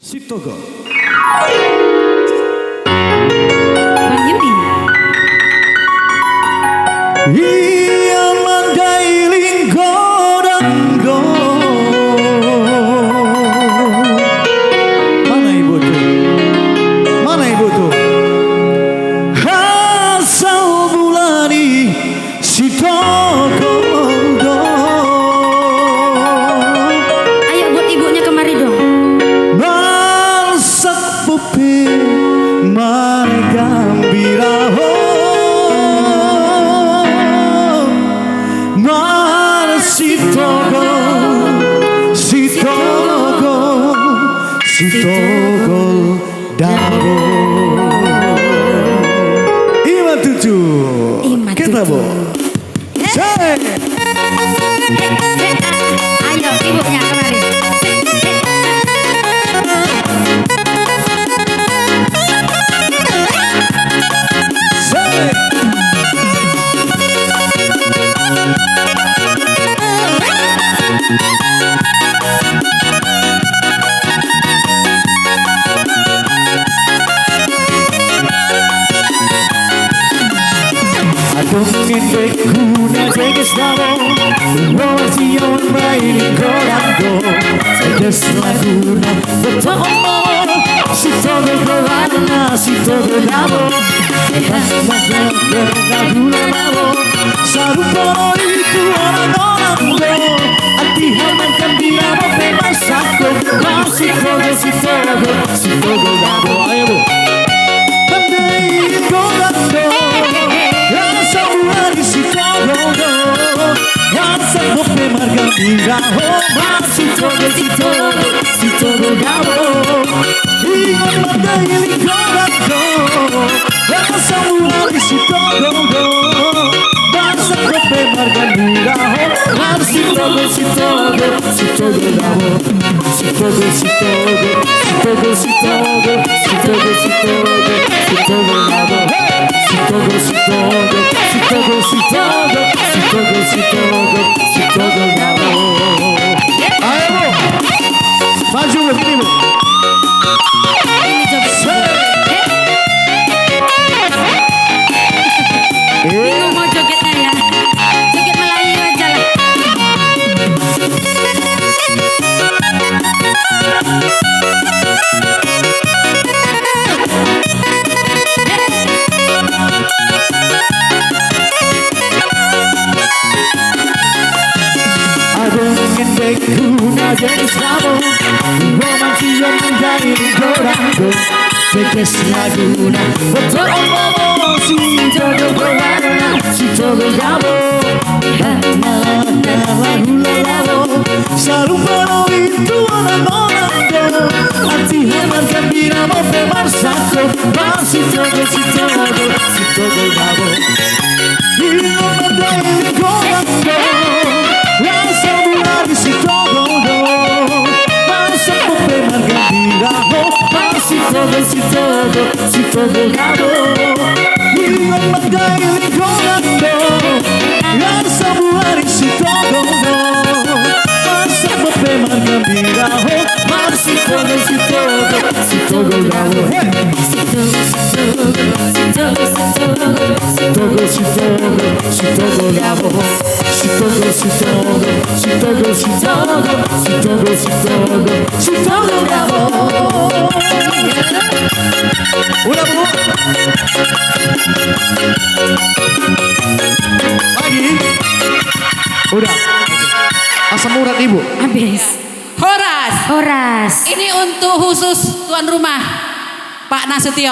Sitogo. Bang Yudi. Ia mandailing godanggo. Mana ibu tuh? Mana ibu tuh? Asal bulani Sitogo. Ayo buat ibunya kemari dong. Malsak pupi margambira ho. Sitogo, Sitogo, Sitogo Dabo. Ima tujuh. Kita bo. Ayo ibunya kemari. Adongin bekuna teges namo, Rosion main korando, teges laguna bertomo, Sitogo korana, Sitogo namo, laguna namo, sarupo itu orang-orang anti haman kambira mo pemasako, Sitogo, Sitogo, Sitogo namo, ayo bu. Pandai korando. Margambira ho, Sitogo, Sitogo, Sitogo Dabo. Ia mandailing godanggo, rasa mulai Sitogo. Bangsa kope Margambira ho, Sitogo, Sitogo, Sitogo Dabo. Sitogo, Sitogo, Sitogo, Sitogo, Sitogo, Sitogo, Sitogo Dabo. Sitogo, Sitogo, Sitogo, Sitogo, Sitogo, Sitogo, Sitogo Dabo. Ayo bu, maju begini bu. Ini joget. Bingung mau jogetnya ya. Joget Melayu aja lah. Adongin bekuna teges namo, Romansion mandailing godanggo, teges laguna bertomo, Sitogo korana, Sitogo Dabo. Hula labo, sarupo itu orang-orang anti haman kambira mo pemasako, Sitogo, Sitogo, Sitogo Dabo. Ia mandailing godanggo, rasa mulai Sitogo. Masa kope Margambira ho, Sitogo, Sitogo, Sitogo Dabo. Ia mandailing godanggo, rasa mulai Sitogo. Masa kope Margambira ho, Sitogo, Sitogo, Sitogo Dabo. Sitogo, Sitogo, Sitogo, Sitogo, Sitogo, Sitogo Dabo. Sitogo, Sitogo, Sitogo, Sitogo, Sitogo, Sitogo, Sitogo Dabo. Udah bu. Lagi. Udah. Asam urat ibu. Habis. Horas. Horas. Ini untuk khusus tuan rumah Pak Nasution.